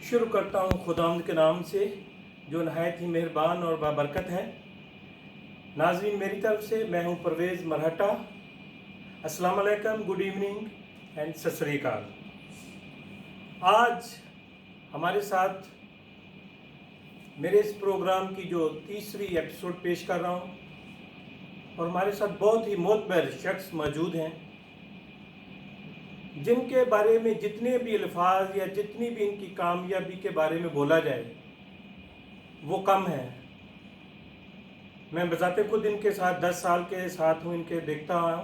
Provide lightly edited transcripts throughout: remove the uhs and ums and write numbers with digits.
شروع کرتا ہوں خداوند کے نام سے جو نہایت ہی مہربان اور بابرکت ہے۔ ناظرین، میری طرف سے میں ہوں پرویز مرہٹا۔ السلام علیکم، گڈ ایوننگ اینڈ ست سری اکال۔ آج ہمارے ساتھ میرے اس پروگرام کی جو تیسری ایپیسوڈ پیش کر رہا ہوں، اور ہمارے ساتھ بہت ہی معتبر شخص موجود ہیں جن کے بارے میں جتنے بھی الفاظ یا جتنی بھی ان کی کامیابی کے بارے میں بولا جائے وہ کم ہے۔ میں بذات خود ان کے ساتھ 10 سال کے ساتھ ہوں، ان کے دیکھتا ہوں،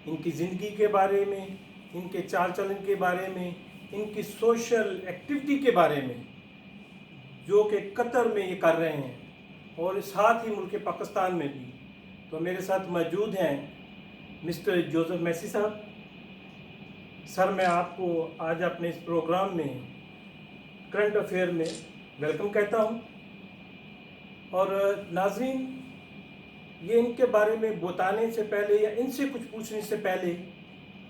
ان کی زندگی کے بارے میں، ان کے چال چلن کے بارے میں، ان کی سوشل ایکٹیویٹی کے بارے میں جو کہ قطر میں یہ کر رہے ہیں اور ساتھ ہی ملک پاکستان میں بھی۔ تو میرے ساتھ موجود ہیں مسٹر جوزف میسی صاحب۔ سر، میں آپ کو آج اپنے اس پروگرام میں کرنٹ افیئر میں ویلکم کہتا ہوں، اور ناظرین، یہ ان کے بارے میں بتانے سے پہلے یا ان سے کچھ پوچھنے سے پہلے،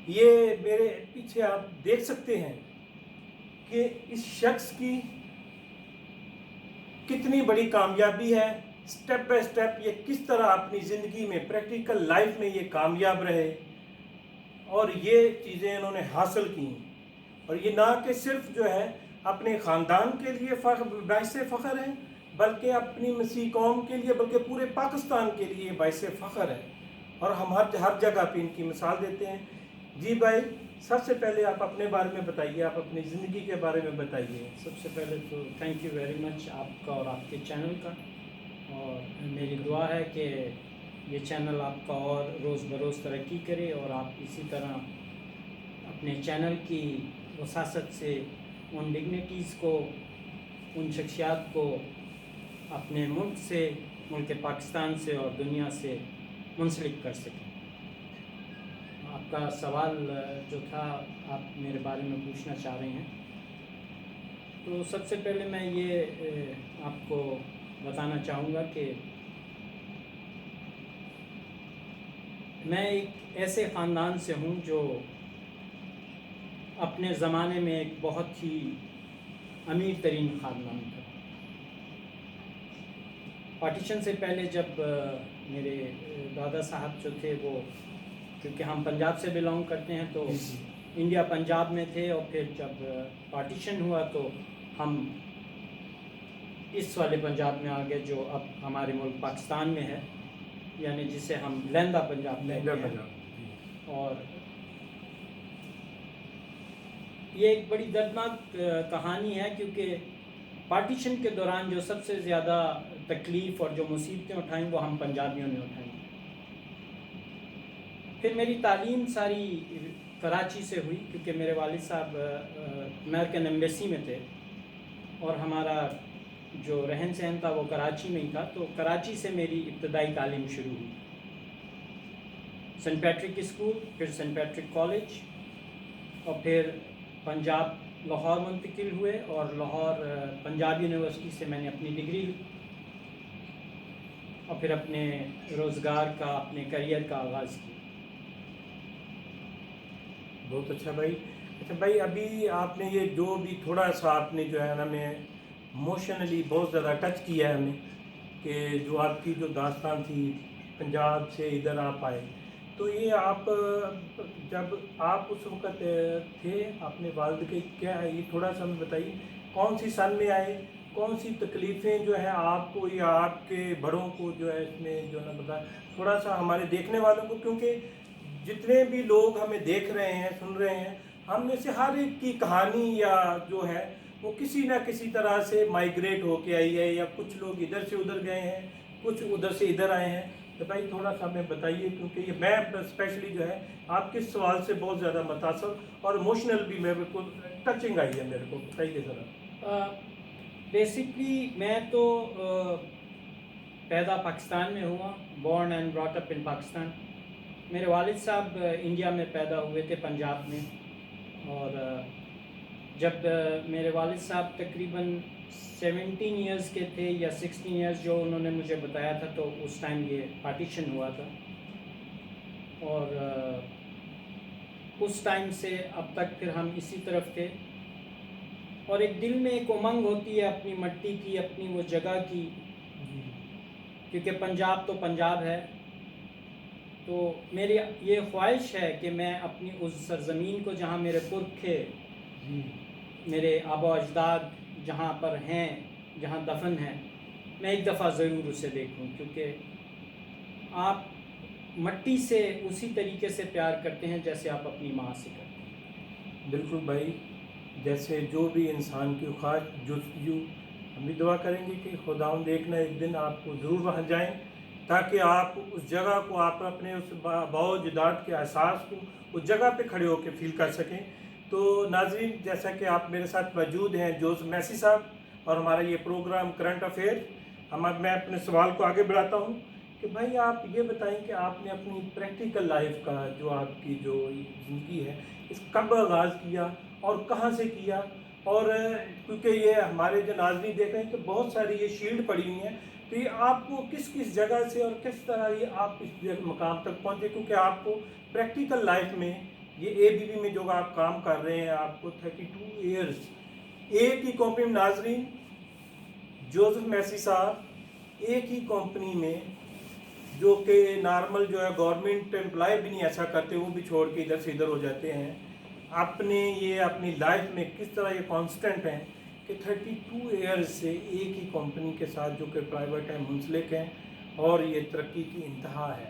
یہ میرے پیچھے آپ دیکھ سکتے ہیں کہ اس شخص کی کتنی بڑی کامیابی ہے۔ سٹیپ بائی سٹیپ یہ کس طرح اپنی زندگی میں، پریکٹیکل لائف میں یہ کامیاب رہے اور یہ چیزیں انہوں نے حاصل کی، اور یہ نہ کہ صرف جو ہے اپنے خاندان کے لیے باعث فخر ہے، بلکہ اپنی مسیح قوم کے لیے، بلکہ پورے پاکستان کے لیے باعث فخر ہے، اور ہم ہر جگہ پہ ان کی مثال دیتے ہیں۔ جی بھائی، سب سے پہلے آپ اپنے بارے میں بتائیے، آپ اپنی زندگی کے بارے میں بتائیے۔ سب سے پہلے تو تھینک یو ویری مچ آپ کا اور آپ کے چینل کا، اور میری دعا ہے کہ یہ چینل آپ کا اور روز بروز ترقی کرے، اور آپ اسی طرح اپنے چینل کی وساست سے ان ڈگنیٹیز کو، ان شخصیات کو اپنے ملک سے، ملک پاکستان سے اور دنیا سے منسلک کر سکیں۔ آپ کا سوال جو تھا، آپ میرے بارے میں پوچھنا چاہ رہے ہیں، تو سب سے پہلے میں یہ آپ کو بتانا چاہوں گا کہ میں ایک ایسے خاندان سے ہوں جو اپنے زمانے میں ایک بہت ہی امیر ترین خاندان تھا۔ پارٹیشن سے پہلے جب میرے دادا صاحب جو تھے، وہ کیونکہ ہم پنجاب سے بلانگ کرتے ہیں تو انڈیا پنجاب میں تھے، اور پھر جب پارٹیشن ہوا تو ہم اس والے پنجاب میں آ گئے جو اب ہمارے ملک پاکستان میں ہے، یعنی جسے ہم لہندہ پنجاب کہتے ہیں۔ اور یہ ایک بڑی دردناک کہانی ہے، کیونکہ پارٹیشن کے دوران جو سب سے زیادہ تکلیف اور جو مصیبتیں اٹھائیں وہ ہم پنجابیوں نے اٹھائیں۔ پھر میری تعلیم ساری کراچی سے ہوئی، کیونکہ میرے والد صاحب امریکن ایمبیسی میں تھے، اور ہمارا جو رہن سہن تھا وہ کراچی میں ہی تھا، تو کراچی سے میری ابتدائی تعلیم شروع ہوئی۔ سینٹ پیٹرک اسکول، پھر سینٹ پیٹرک کالج، اور پھر پنجاب لاہور منتقل ہوئے، اور لاہور پنجاب یونیورسٹی سے میں نے اپنی ڈگری لی، اور پھر اپنے روزگار کا، اپنے کیریئر کا آغاز کیا۔ بہت اچھا بھائی۔ اچھا بھائی، ابھی آپ نے یہ جو بھی تھوڑا سا آپ نے جو ہے نا، ہمیں ایموشنلی بہت زیادہ ٹچ کیا ہے ہمیں، کہ جو آپ کی جو داستان تھی پنجاب سے ادھر آپ آئے، تو یہ آپ جب آپ اس وقت تھے اپنے والد کے، کیا ہے یہ تھوڑا سا ہمیں بتائیے، کون سی سن میں آئے، کون سی تکلیفیں جو ہے آپ کو یا آپ کے بڑوں کو جو ہے اس میں جو ہے نا بتا، تھوڑا سا ہمارے دیکھنے والوں کو، کیونکہ جتنے بھی لوگ ہمیں دیکھ رہے ہیں، سن رہے ہیں، ہم میں سے ہر ایک کی کہانی یا جو ہے وہ کسی نہ کسی طرح سے مائیگریٹ ہو کے آئی ہے، یا کچھ لوگ ادھر سے ادھر گئے ہیں، کچھ ادھر سے ادھر آئے ہیں۔ تو بھائی تھوڑا سا ہمیں بتائیے، کیونکہ یہ میں اسپیشلی جو ہے آپ کے سوال سے بہت زیادہ متاثر اور ایموشنل بھی، میں بالکل ٹچنگ آئی ہے میرے کو، بتائیے ذرا۔ بیسکلی میں تو پیدا پاکستان میں ہوا، بورن اینڈ براٹ اپ ان پاکستان۔ میرے والد صاحب انڈیا میں پیدا ہوئے تھے، پنجاب میں، اور جب میرے والد صاحب تقریباً 17 ایئرز کے تھے یا 16 ایئرز، جو انہوں نے مجھے بتایا تھا، تو اس ٹائم یہ پارٹیشن ہوا تھا، اور اس ٹائم سے اب تک پھر ہم اسی طرف تھے۔ اور ایک دل میں ایک امنگ ہوتی ہے اپنی مٹی کی، اپنی وہ جگہ کی، کیونکہ پنجاب تو پنجاب ہے. تو میری یہ خواہش ہے کہ میں اپنی اس سرزمین کو جہاں میرے پرکھ تھے، میرے آبا و اجداد جہاں پر ہیں، جہاں دفن ہیں، میں ایک دفعہ ضرور اسے دیکھوں، کیونکہ آپ مٹی سے اسی طریقے سے پیار کرتے ہیں جیسے آپ اپنی ماں سے کرتے ہیں. بالکل بھائی، جیسے جو بھی انسان کی خواہش جستجو، ہم بھی دعا کریں گے کہ خداوند ایک نہ ایک دن آپ کو ضرور وہاں جائیں، تاکہ آپ اس جگہ کو، آپ اپنے اس باؤ جداد کے احساس کو اس جگہ پہ کھڑے ہو کے فیل کر سکیں. تو ناظرین، جیسا کہ آپ میرے ساتھ موجود ہیں جوزف میسی صاحب، اور ہمارا یہ پروگرام کرنٹ افیئر، میں اپنے سوال کو آگے بڑھاتا ہوں کہ بھائی آپ یہ بتائیں کہ آپ نے اپنی پریکٹیکل لائف کا جو آپ کی جو زندگی ہے، اس کب آغاز کیا اور کہاں سے کیا؟ اور کیونکہ یہ ہمارے جو ناظرین دیکھ رہے ہیں کہ بہت ساری یہ شیلڈ پڑی ہوئی ہیں، تو یہ آپ کو کس کس جگہ سے اور کس طرح یہ آپ اس مقام تک پہنچے؟ کیونکہ آپ کو پریکٹیکل لائف میں یہ اے بی بی میں جو آپ کام کر رہے ہیں، آپ کو 32 ایئرز ایک ہی کمپنی میں، ناظرین جوزف میسی صاحب ایک ہی کمپنی میں، جو کہ نارمل جو ہے گورنمنٹ امپلائی بھی نہیں ایسا کرتے، وہ بھی چھوڑ کے ادھر سے ادھر ہو جاتے ہیں، اپنی لائف میں کس طرح یہ کانسٹنٹ ہیں کہ 32 ایئرز سے ایک ہی کمپنی کے ساتھ جو کہ پرائیویٹ ہے منسلک ہیں، اور یہ ترقی کی انتہا ہے.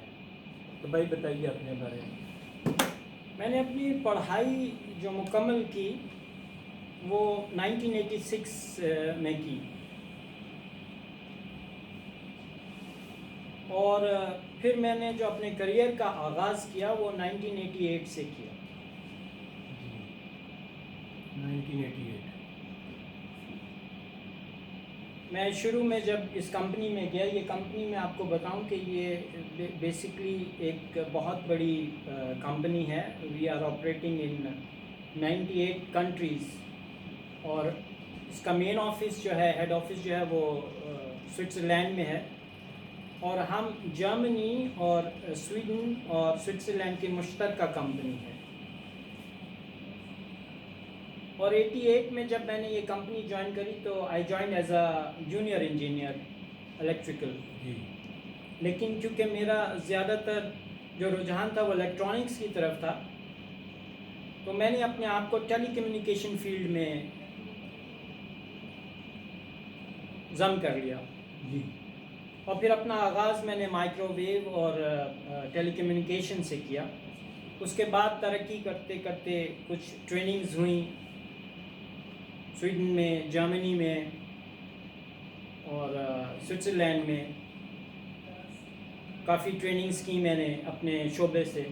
تو بھائی بتائیے اپنے بارے میں. میں نے اپنی پڑھائی جو مکمل کی وہ 1986 میں کی، اور پھر میں نے جو اپنے کریئر کا آغاز کیا وہ 1988 سے کیا. 1988 میں شروع میں جب اس کمپنی میں گیا، یہ کمپنی میں آپ کو بتاؤں کہ یہ بیسکلی ایک بہت بڑی کمپنی ہے. We are operating in 98 countries, اور اس کا مین آفس جو ہے، ہیڈ آفس جو ہے وہ سوئٹزرلینڈ میں ہے، اور ہم جرمنی اور سویڈن اور سوئٹزرلینڈ کی مشترکہ کمپنی ہے. اور 88 میں جب میں نے یہ کمپنی جوائن کری تو I join as a junior engineer electrical. لیکن چونکہ میرا زیادہ تر جو رجحان تھا وہ الیکٹرانکس کی طرف تھا، تو میں نے اپنے آپ کو ٹیلی کمیونیکیشن فیلڈ میں ضم کر لیا. اور پھر اپنا آغاز میں نے مائکرو ویو اور ٹیلی کمیونیکیشن سے کیا. اس کے بعد ترقی کرتے کرتے کچھ ٹریننگز ہوئیں سویڈن میں، جرمنی میں اور سوئٹزرلینڈ میں. کافی ٹریننگز کی میں نے اپنے شعبے سے.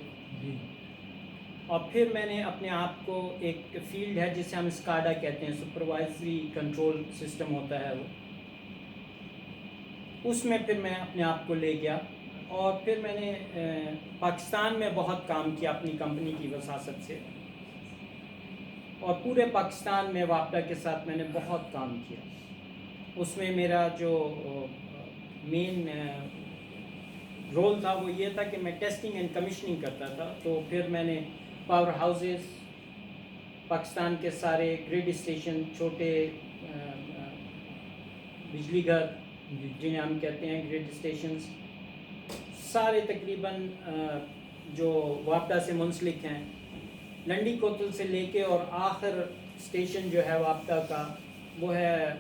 اور پھر میں نے اپنے آپ کو ایک فیلڈ ہے جسے ہم اسکاڈا کہتے ہیں، سپروائزری کنٹرول سسٹم ہوتا ہے وہ، اس میں پھر میں اپنے آپ کو لے گیا. اور پھر میں نے پاکستان میں بہت کام کیا اپنی کمپنی کی وساست سے، اور پورے پاکستان میں وابڈا کے ساتھ میں نے بہت کام کیا. اس میں میرا جو مین رول تھا وہ یہ تھا کہ میں ٹیسٹنگ اینڈ کمیشننگ کرتا تھا. تو پھر میں نے پاور ہاؤسز، پاکستان کے سارے گریڈ اسٹیشن، چھوٹے بجلی گھر جنہیں ہم کہتے ہیں گریڈ اسٹیشنز، سارے تقریباً جو وابڈا سے منسلک ہیں، لنڈی کوتل سے لے کے اور آخر اسٹیشن جو ہے وابڈا کا وہ ہے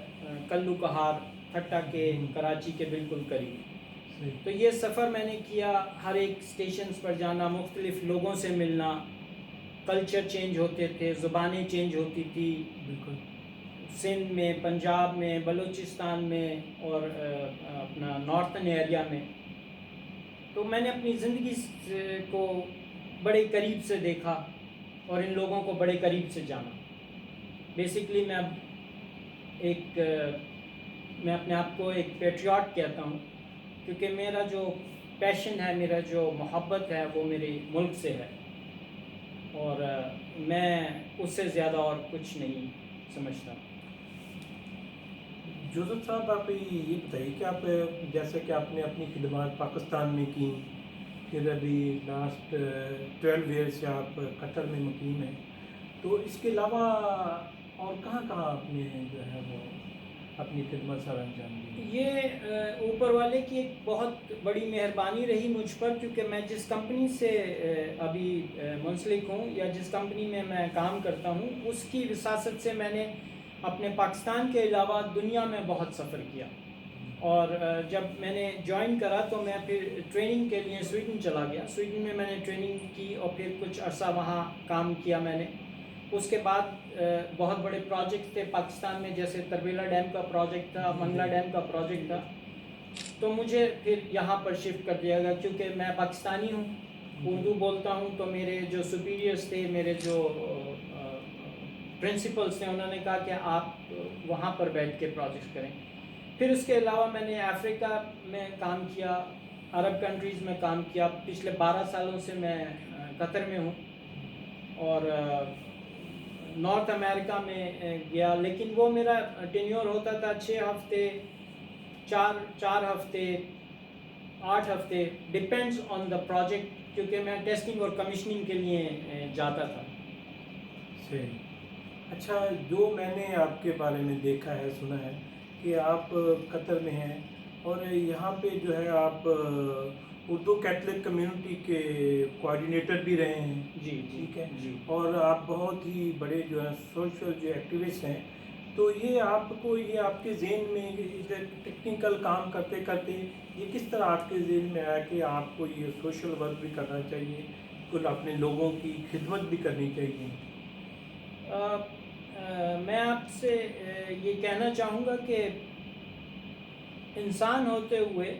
کلو کہار، ٹھٹا کے کراچی کے بالکل قریب. تو یہ سفر میں نے کیا، ہر ایک اسٹیشنز پر جانا، مختلف لوگوں سے ملنا، کلچر چینج ہوتے تھے، زبانیں چینج ہوتی تھی. بالکل. سندھ میں، پنجاب میں، بلوچستان میں اور اپنا نارتھن ایریا میں. تو میں نے اپنی زندگی کو بڑے قریب سے دیکھا اور ان لوگوں کو بڑے قریب سے جانا. بیسکلی میں اپنے آپ کو ایک پیٹریاٹ کہتا ہوں، کیونکہ میرا جو پیشن ہے، میرا جو محبت ہے وہ میرے ملک سے ہے، اور میں اس سے زیادہ اور کچھ نہیں سمجھتا. جوزف صاحب، آپ یہ بتائیے کہ آپ جیسے کہ آپ نے اپنی خدمات پاکستان میں کی، پھر ابھی لاسٹ 12 ایئر سے آپ قطر میں مقیم ہیں، تو اس کے علاوہ اور کہاں کہاں آپ نے جو ہے وہ اپنی خدمت سر انجام دی؟ یہ اوپر والے کی ایک بہت بڑی مہربانی رہی مجھ پر، کیونکہ میں جس کمپنی سے ابھی منسلک ہوں یا جس کمپنی میں میں کام کرتا ہوں، اس کی وساست سے میں نے اپنے پاکستان کے علاوہ دنیا میں بہت سفر کیا. اور جب میں نے جوائن کرا تو میں پھر ٹریننگ کے لیے سویڈن چلا گیا. سویڈن میں نے ٹریننگ کی اور پھر کچھ عرصہ وہاں کام کیا میں نے. اس کے بعد بہت بڑے پروجیکٹ تھے پاکستان میں، جیسے تربیلا ڈیم کا پروجیکٹ تھا، منگلا ڈیم کا پروجیکٹ تھا. تو مجھے پھر یہاں پر شفٹ کر دیا گیا، کیونکہ میں پاکستانی ہوں، اردو بولتا ہوں. تو میرے جو سپیریئرس تھے، میرے جو پرنسپلس تھے، انہوں نے کہا کہ آپ وہاں پر بیٹھ کے پروجیکٹ کریں. پھر اس کے علاوہ میں نے افریقہ میں کام کیا، عرب کنٹریز میں کام کیا. پچھلے 12 سالوں سے میں قطر میں ہوں، اور نارتھ امریکہ میں گیا. لیکن وہ میرا ٹینیور ہوتا تھا 6 ہفتے، 4 ہفتے، 8 ہفتے، ڈپینڈس آن دا پروجیکٹ، کیونکہ میں ٹیسٹنگ اور کمیشننگ کے لیے جاتا تھا. صحیح. اچھا، جو میں نے آپ کے بارے میں دیکھا ہے، سنا ہے کہ آپ قطر میں ہیں، اور یہاں پہ جو ہے آپ اردو کیتھولک کمیونٹی کے کوآرڈینیٹر بھی رہے ہیں. جی ٹھیک ہے. جی. اور آپ بہت ہی بڑے جو ہیں سوشل جو ایکٹیوسٹ ہیں. تو یہ آپ کو، یہ آپ کے ذہن میں ٹیکنیکل کام کرتے کرتے یہ کس طرح آپ کے ذہن میں آیا کہ آپ کو یہ سوشل ورک بھی کرنا چاہیے، کل اپنے لوگوں کی خدمت بھی کرنی چاہیے؟ میں آپ سے یہ کہنا چاہوں گا کہ انسان ہوتے ہوئے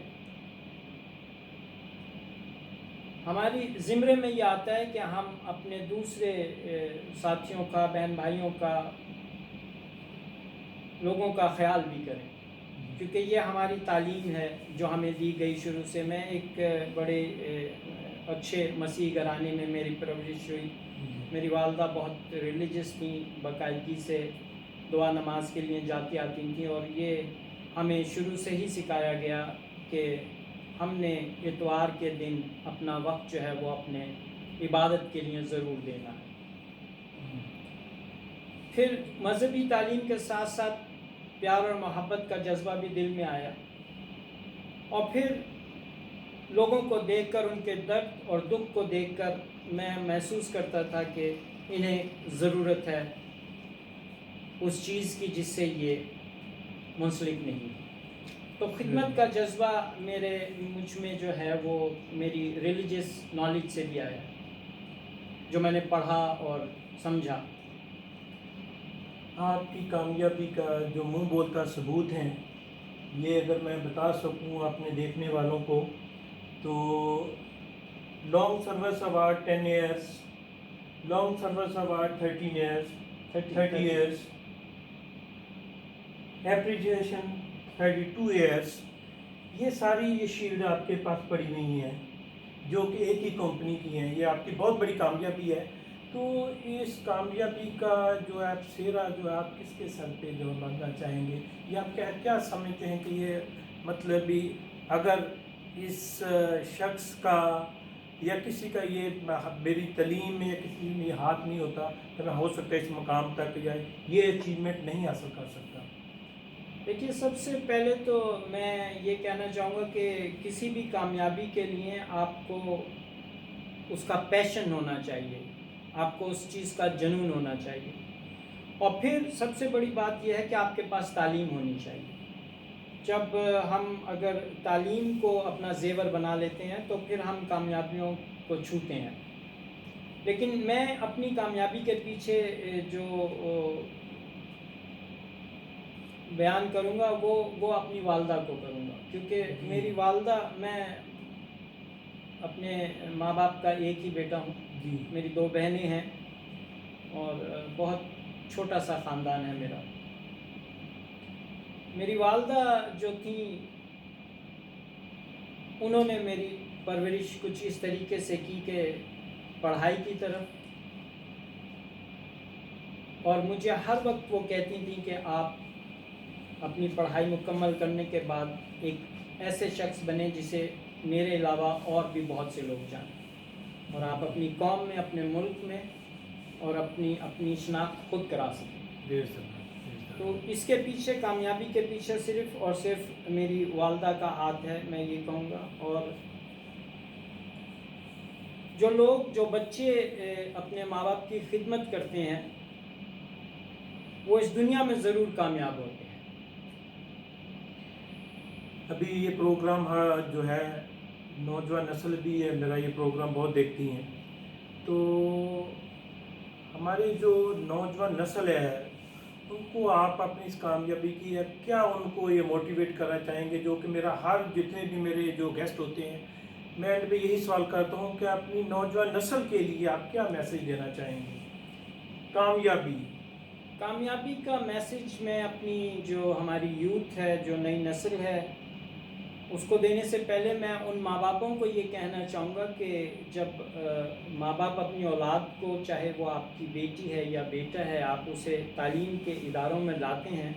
ہماری زمرے میں یہ آتا ہے کہ ہم اپنے دوسرے ساتھیوں کا، بہن بھائیوں کا، لوگوں کا خیال بھی کریں، کیونکہ یہ ہماری تعلیم ہے جو ہمیں دی گئی شروع سے. میں ایک بڑے اچھے مسیحی گھرانے میں میری پرورش ہوئی. میری والدہ بہت ریلیجس تھیں، باقاعدگی سے دعا نماز کے لیے جاتی آتی تھیں، اور یہ ہمیں شروع سے ہی سکھایا گیا کہ ہم نے اتوار کے دن اپنا وقت جو ہے وہ اپنے عبادت کے لیے ضرور دینا ہے. پھر مذہبی تعلیم کے ساتھ ساتھ پیار اور محبت کا جذبہ بھی دل میں آیا، اور پھر لوگوں کو دیکھ کر، ان کے درد اور دکھ کو دیکھ کر میں محسوس کرتا تھا کہ انہیں ضرورت ہے اس چیز کی جس سے یہ منسلک نہیں. تو خدمت کا جذبہ مجھ میں جو ہے وہ میری ریلیجس نالج سے بھی آیا، جو میں نے پڑھا اور سمجھا. آپ کی کامیابی کا جو منہ بولتا ثبوت ہیں، یہ اگر میں بتا سکوں اپنے دیکھنے والوں کو، تو long service award 10 years, long service award 13 years, 30 years, appreciation 32 years. یہ ساری یہ شیلڈ آپ کے پاس پڑی ہوئی ہیں، جو کہ ایک ہی کمپنی کی ہیں. یہ آپ کی بہت بڑی کامیابی ہے. تو اس کامیابی کا جو آپ سہرا جو آپ کس کے سر پہ جو باندھنا چاہیں گے، یا آپ کیا سمجھتے ہیں کہ یہ مطلب بھی اگر اس شخص کا یا کسی کا یہ میری تعلیم میں یا کسی میں یہ ہاتھ نہیں ہوتا تو میں ہو سکتا ہے اس مقام تک یا یہ اچیومنٹ نہیں حاصل کر سکتا؟ دیکھیے، سب سے پہلے تو میں یہ کہنا چاہوں گا کہ کسی بھی کامیابی کے لیے آپ کو اس کا پیشن ہونا چاہیے، آپ کو اس چیز کا جنون ہونا چاہیے. اور پھر سب سے بڑی بات یہ ہے کہ آپ کے پاس تعلیم ہونی چاہیے. جب ہم اگر تعلیم کو اپنا زیور بنا لیتے ہیں تو پھر ہم کامیابیوں کو چھوتے ہیں. لیکن میں اپنی کامیابی کے پیچھے جو بیان کروں گا وہ اپنی والدہ کو کروں گا، کیونکہ میری والدہ، میں اپنے ماں باپ کا ایک ہی بیٹا ہوں. میری 2 بہنیں ہیں اور بہت چھوٹا سا خاندان ہے میرا. میری والدہ جو تھیں، انہوں نے میری پرورش کچھ اس طریقے سے کی کہ پڑھائی کی طرف، اور مجھے ہر وقت وہ کہتی تھیں کہ آپ اپنی پڑھائی مکمل کرنے کے بعد ایک ایسے شخص بنے جسے میرے علاوہ اور بھی بہت سے لوگ جانیں، اور آپ اپنی قوم میں، اپنے ملک میں اور اپنی شناخت خود کرا سکیں. تو اس کے پیچھے، کامیابی کے پیچھے صرف اور صرف میری والدہ کا ہاتھ ہے، میں یہ کہوں گا. اور جو بچے اپنے ماں باپ کی خدمت کرتے ہیں وہ اس دنیا میں ضرور کامیاب ہوتے ہیں. ابھی یہ پروگرام جو ہے نوجوان نسل بھی ہے میرا یہ پروگرام بہت دیکھتی ہیں، تو ہماری جو نوجوان نسل ہے ان کو آپ اپنی اس کامیابی کی کیا ان کو یہ موٹیویٹ کرنا چاہیں گے؟ جو کہ میرا ہر جتنے بھی میرے جو گیسٹ ہوتے ہیں میں اینڈ پہ یہی سوال کرتا ہوں کہ اپنی نوجوان نسل کے لیے آپ کیا میسیج دینا چاہیں گے؟ کامیابی کا میسیج میں اپنی جو ہماری یوتھ ہے، جو نئی نسل ہے، اس کو دینے سے پہلے میں ان ماں باپوں کو یہ کہنا چاہوں گا کہ جب ماں باپ اپنی اولاد کو، چاہے وہ آپ کی بیٹی ہے یا بیٹا ہے، آپ اسے تعلیم کے اداروں میں لاتے ہیں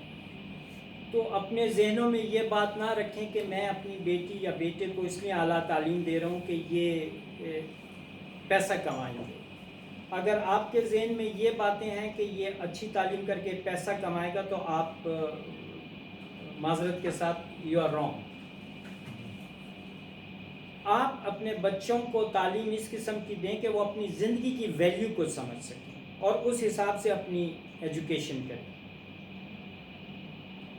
تو اپنے ذہنوں میں یہ بات نہ رکھیں کہ میں اپنی بیٹی یا بیٹے کو اس لیے اعلیٰ تعلیم دے رہا ہوں کہ یہ پیسہ کمائیں گے. اگر آپ کے ذہن میں یہ باتیں ہیں کہ یہ اچھی تعلیم کر کے پیسہ کمائے گا تو آپ معذرت کے ساتھ یو آر رانگ. آپ اپنے بچوں کو تعلیم اس قسم کی دیں کہ وہ اپنی زندگی کی ویلیو کو سمجھ سکیں اور اس حساب سے اپنی ایجوکیشن کریں.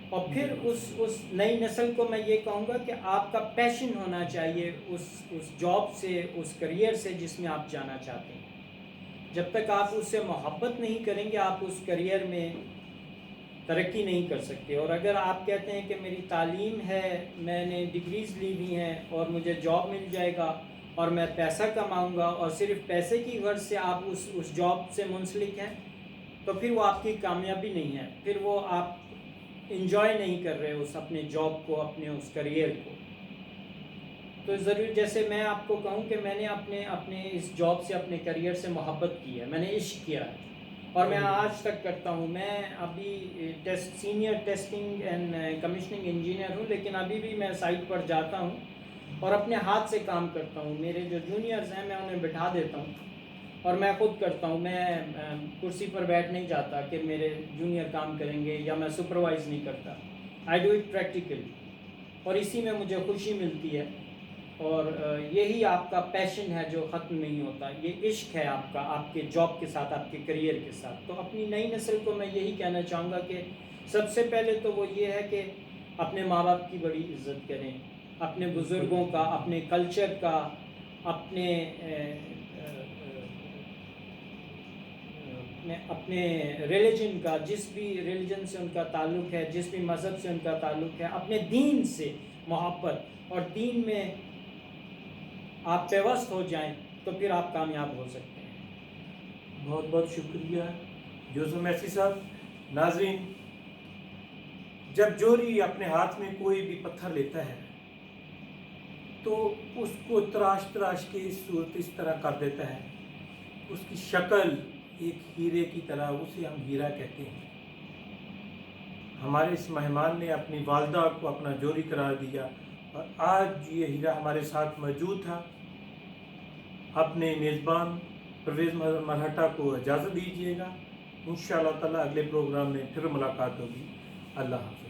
اور پھر اس نئی نسل کو میں یہ کہوں گا کہ آپ کا پیشن ہونا چاہیے اس جاب سے، اس کریئر سے جس میں آپ جانا چاہتے ہیں. جب تک آپ اس سے محبت نہیں کریں گے آپ اس کریئر میں ترقی نہیں کر سکتے. اور اگر آپ کہتے ہیں کہ میری تعلیم ہے، میں نے ڈگریز لی ہوئی ہیں اور مجھے جاب مل جائے گا اور میں پیسہ کماؤں گا اور صرف پیسے کی غرض سے آپ اس جاب سے منسلک ہیں تو پھر وہ آپ کی کامیابی نہیں ہے، پھر وہ آپ انجوائے نہیں کر رہے اس اپنے جاب کو، اپنے اس کریئر کو. تو ضرور جیسے میں آپ کو کہوں کہ میں نے اپنے اس جاب سے، اپنے کریئر سے محبت کی ہے، میں نے عشق کیا ہے اور میں آج تک کرتا ہوں. میں ابھی senior testing and commissioning engineer ہوں، لیکن ابھی بھی میں سائٹ پر جاتا ہوں اور اپنے ہاتھ سے کام کرتا ہوں. میرے جو جونیئرز ہیں میں انہیں بٹھا دیتا ہوں اور میں خود کرتا ہوں. میں کرسی پر بیٹھ نہیں جاتا کہ میرے جونیئر کام کریں گے یا میں سپروائز نہیں کرتا. آئی ڈو اٹ پریکٹیکلی اور اسی میں مجھے خوشی ملتی ہے. اور یہی آپ کا پیشن ہے جو ختم نہیں ہوتا، یہ عشق ہے آپ کا، آپ کے جاب کے ساتھ، آپ کے کریئر کے ساتھ. تو اپنی نئی نسل کو میں یہی کہنا چاہوں گا کہ سب سے پہلے تو وہ یہ ہے کہ اپنے ماں باپ کی بڑی عزت کریں، اپنے بزرگوں کا، اپنے کلچر کا، اپنے ریلیجن کا، جس بھی ریلیجن سے ان کا تعلق ہے، جس بھی مذہب سے ان کا تعلق ہے، اپنے دین سے محبت اور دین میں آپ پیوست ہو جائیں تو پھر آپ کامیاب ہو سکتے ہیں. بہت بہت شکریہ یوسف میسی صاحب. ناظرین، جب جوہری اپنے ہاتھ میں کوئی بھی پتھر لیتا ہے تو اس کو تراش کے صورت اس طرح کر دیتا ہے، اس کی شکل ایک ہیرے کی طرح، اسے ہم ہیرا کہتے ہیں. ہمارے اس مہمان نے اپنی والدہ کو اپنا جوہری قرار دیا اور آج یہ ہیرا ہمارے ساتھ موجود تھا. اپنے میزبان پرویز مرہٹا کو اجازت دیجیے گا. انشاءاللہ تعالی اگلے پروگرام میں پھر ملاقات ہوگی. اللہ حافظ.